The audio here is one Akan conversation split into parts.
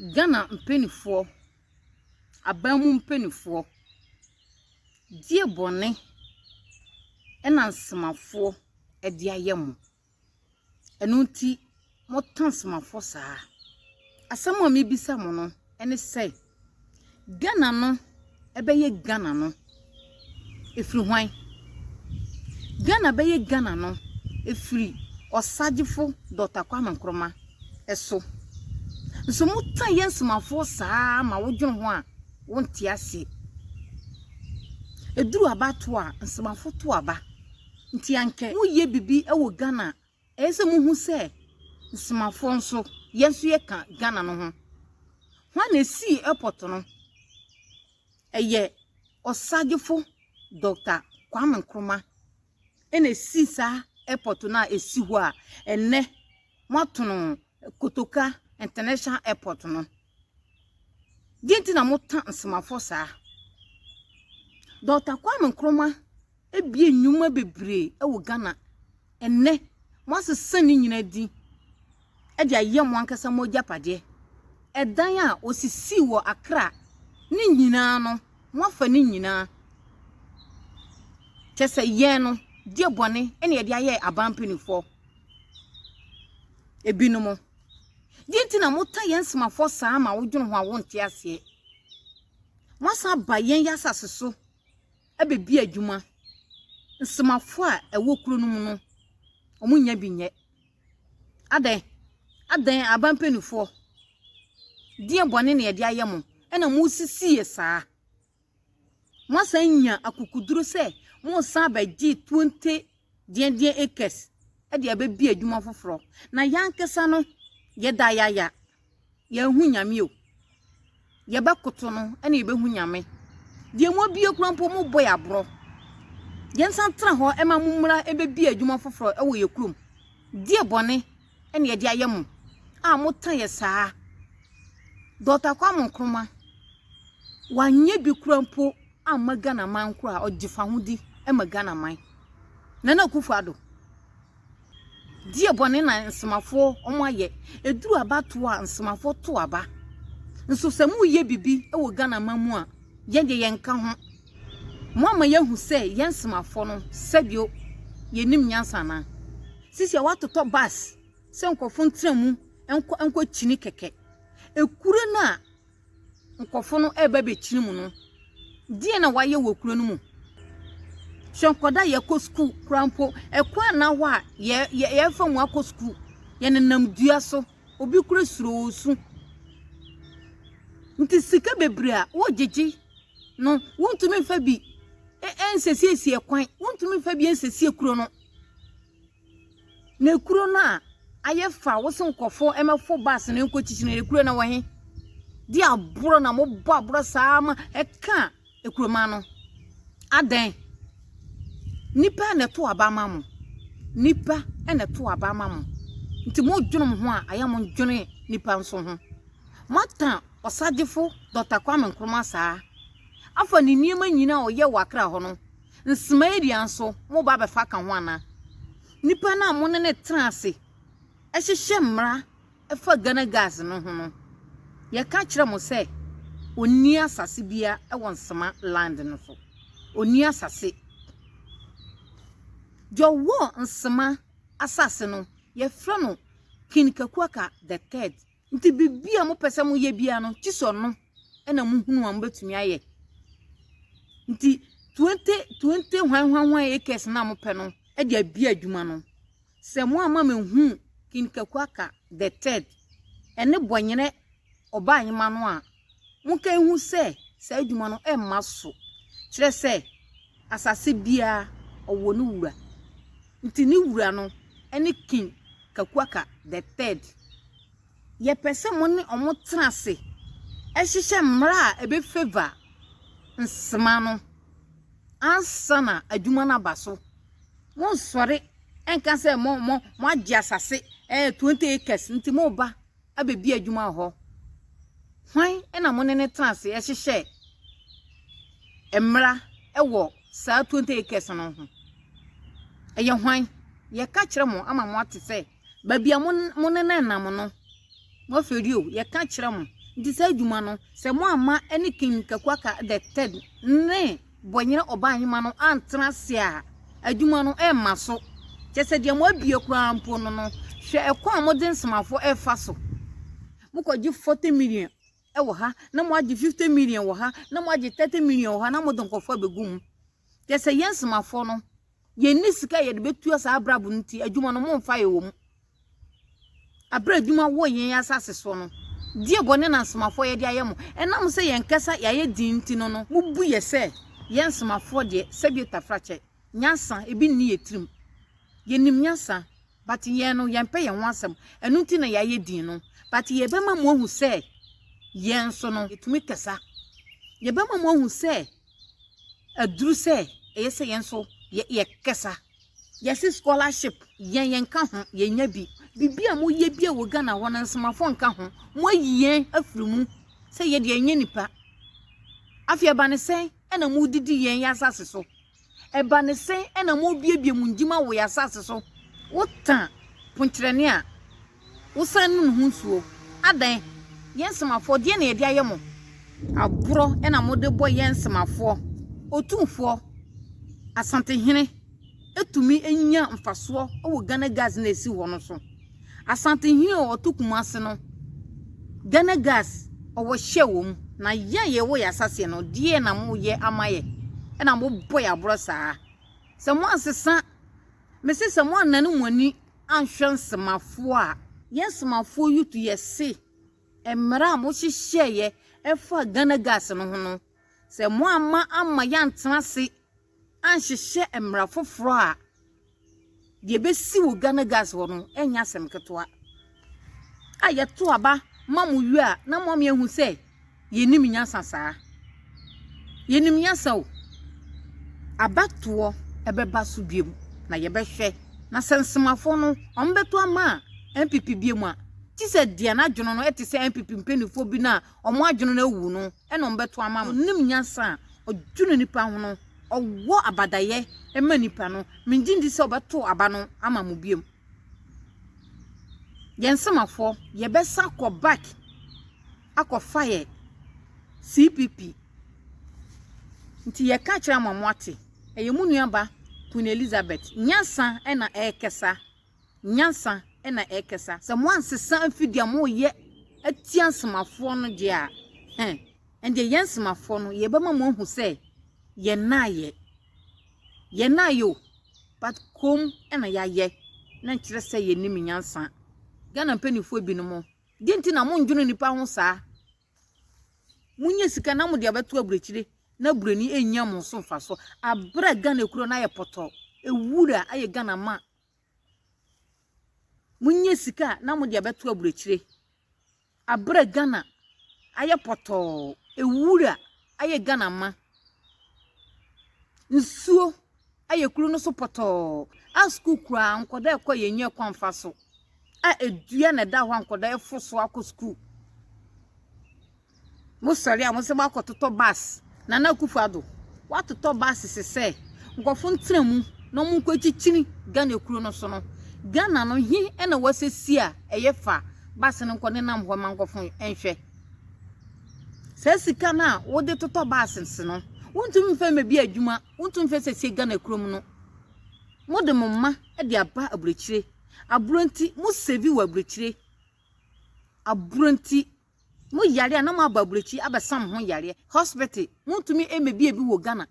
Ghana mpenifo abamu mpenifo die bone ena nsemafo edi ayemu enu nti motan nsemafo saa asamo a mebisa mo no ene sei Ghana no ebeye Ghana no efiri hwan Ghana beye Ghana no efiri osagifo Dr. Kwame Nkrumah eso nso mutan yensemafo saa ma wodwon ho a wonte ase eduru abato a nsemafo to aba nti anke wo ye bibi ewo Ghana ese muhu se nsemafo nso yenso ye ka Ghana no ho hwan na si airport no eye osagifo Dr. Kwame Nkrumah ene si sa airport na esi ho a enne mwatono Kotoka International Airport no dinti na mutan nsemafo saa Dr. Kwame Nkrumah ebie nnwuma bebre ewo Ghana enne mwasesani nyina di e dia yem wankasa moja pade edan a osisi wo Accra ni nyina no mwafa ni nyina kese ye no die bone ene ye dia ye abampenifo ebinumo dinti na muta yensemafo saa ma wodwon ho a wonte ase mwasa ba yen yasase so ebebi adwuma nsemafo a ewo kuro no mu no omunya binye adan abampenifo die bone ne ye dia yemo ena musisi ye saa mwasa nya akukuduru se musa ba gi 20 dien acres e dia bebi adwuma foforo na yankesa no ye da ya hu nyame o ye bakoto no ena ye behu nyame die mo bie kurampo mo boy abro ye nsantra ho ema mumra ebebi adwuma foforo ewo ye kurum die bone ena ye dia yemu a motan ye saa Dr. Kwame Nkrumah wanye bi kurampo Ghana man kura ojifa hudi Ghana man Nana Akufo-Addo die bone na nsemafo omaye eduru abato a nsemafo to aba nso semu ye bibi ewo Ghana mamu a yende yenka ho mo ama yehu se yensemafo no sabio yenim nyansa na sisi a watoto bus se nkofo ntramu enko chini keke ekure na nkofo no eba be chini mu no die na waye wokuro no mu shonkoda ye ko school krampo ekwa na wa ye fa mu akọ school ye nenam dua so obi kure suro osu nti sika bebre a wo jeje no wontumi fa bi ensesi ekwan wontumi fa bi ensesi ekuro no na ekuro no a aye fa wo se nkofo emefo bus na enko chichine ekuro na wahe di aburo na mo bo aburo saama eka ekuro ma no adan nipa na to abama mu nipa ene to abama mu nti mo dwonum ho a ayam dwone nipa nso ho mata osagifo Dr. Kwame Nkrumah saa afa ni niema nyina oye wakra ho no nsema area nso mo ba befa ka ho ana nipa na mo ne trance ehihye mmra efa Ghana gas no ho no ye ka kire mo se oni asase bia ewon nsema land no so oni asase Jowo nsema asase no ye fra no kinkakuaka the third nti bibia mo pese mo ye bia no chiso no ena mo hunu am betumi aye nti 20 hwan acres na mo pe no e dia bia adwuma no se mo ama mehu kinkakuaka the third ene bonyene oba anyima no a mo kan hu se adwuma no e maso kire se asase bia owo no wura nti ni wura no ene king kakuaka the third ye pese mo ne omo trase ehihye mmra ebe favor nsema no ansana adwuma na baso mo sore enka se mo agi asase 20 acres nti mo ba abebi adwuma ho hwan ena mo ne trase ehihye mmra ewo saa 20 acres no ho eye hwan ye ka kire mo ama mo ate se ba bia mo ne nam no mo ferio ye ka kire mo Nti sa adwuma no se mo ama ene kinkakwa ka the third ne bonyere obanhima no antena se a adwuma no e ma so chese de mo abie kura mpo no no hwe ekwa mo den semafo e fa so mo kwaji 40 million e wo ha na mo agi 50 million wo ha na mo agi 30 million wo ha na mo don kofo begum chese yen semafo no ye ni sika ye de betu asa abrabo nti adwuma no mo mfa ye wo mu abra adwuma wo yen asase so no die bone na semafo ye de ayemo enam se yen kasa ye din nti no no mo bu ye se yen semafo de sebieta frache nyansa ebi ni yetrim yenim nyansa but yen no yen pe yen wansam enu nti na ye din no but ye be ma mo hu se yen so no etumi kasa ye be ma mo hu se aduru se eye se yen so ye kasa yes scholarship yen ka ho ye nya bi bibia mo ye bia wo Ghana wona semafo nka ho mo yen afirimu se ye de enya nipa afia ba ne sen ena mo didi yen ya asase so eba ne sen ena mo biebie mu njima wo ya asase so wotan puntrene a wo san nu hu nsuo adan yen semafo de na ye de ayemo aburo ena mo de bo yen semafo otumfo asante hene etumi enya mfaso wo Ghana gas na esi ho no so asante hene o tokumase no Ghana gas o wo hye wo mu na ye wo ya asase no die na mo ye amaye na mo boy abro saa se mo ansesa me se mo anane mo ani anhwe semafo a yesemafo yutu yese emra mo hyehye ye efa Ghana gas no ho no se mo ama yantena se anhyehye emra foforo a de besi wo Ghana gas wo no enya sem ketoa ayeto aba mamu wi a na mom ye hu se yenim nyansa saa yenim nyansa o abatoɔ ebeba so biem na yebehwe na sensemafo no ombeto ama MPP biem a ti se dia na dwono no eti se MPP mpenifo bi na omo adwono na ewu no e no ombeto ama nim nyansa odwono nipa ho no owo abadaye ema nipa no mingindi se obeto aba no ama mu biem yensemafo yebesa ko back akofire CPP nti ye ka kira mamwate eye munuaba Queen Elizabeth nyansa ena ekesa nyansa ena ekesa se mo ansesa afidi mo ye atiansemafo no de a ende yensemafo no ye bema mo hu se ye naye but kom ena ye na nkire se ye nim nyansa Ghana penifo bi no mo di nti na mo ndwono nipa ho saa munye sika na mo de abeto aburechire na burani enya mo so mfaso abra Ghana ekuro na ye poto ewura aye Ghana ma munye sika na mo de abeto aburechire abra Ghana aye poto ewura aye Ghana ma nsuo aye kuro no so poto asku kura nkoda ekọ yenye kwa mfaso a edua na da ho nkoda efoso akọ musori a musema akototo bus na na kufado watoto bus sese nkofo ntramu no mu nkwachichini Ghana ekuro no so no Ghana no hi ena wasesi a eyefa bus no nkone nam ho mankofo enhwe sesika na wode toto bus nse no wontum fe mebi adwuma wontum fe sese Ghana ekuro mu no mode momma e de aba aburechire aburonti mu sevi wa aburechire aburonti mu yare na ma baburechi abesam ho yare hospital muntumi emebi ebi wo Ghana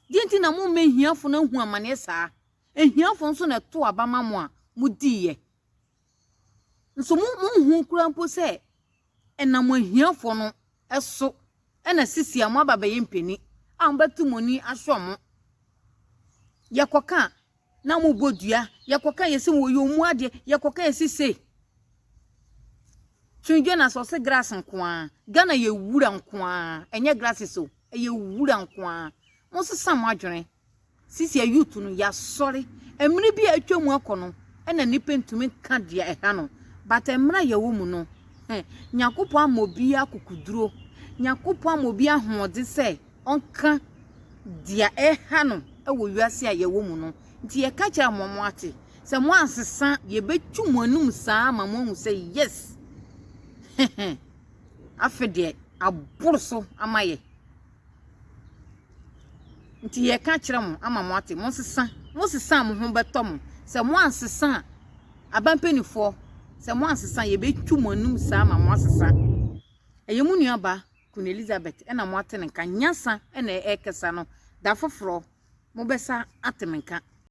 dienti na mu mehiafo na hu amane saa ehiafo nso na to abama mu a mudiye nso mu hu kura mpo se enam ehiafo no eso ena sisi amu ababaye mpeni ambatu moni asomo yakoka na mu bodua yakoka yesi wo yomu ade yakoka yesi se Tunjo na so se grass nkoa Ghana ye wura nkoa enye grass so ye wura nkoa mo se sam adwene sisi youth no ya sori emre bi atwam akono ena nipa ntumi ka dia eha no but emra ye wo mu no nyakopo amobi akukuduro nyakopo amobi ahode se onka dia eha no ewo wiase a ye wo mu no nti ye ka kira momo ate se mo ansesa ye betwum anum saa ma mo hu se yes afede aboro so amaye nti ye ka kire mo ama mo ate mo sesa mo ho beto mo se mo ansesa abampenifo se mo ansesa ye betwu mo anum sa ama mo asesa eyemu nuaba Queen Elizabeth ena mo ate nka nyasa ena ekesa no da foforo mo besa atemenka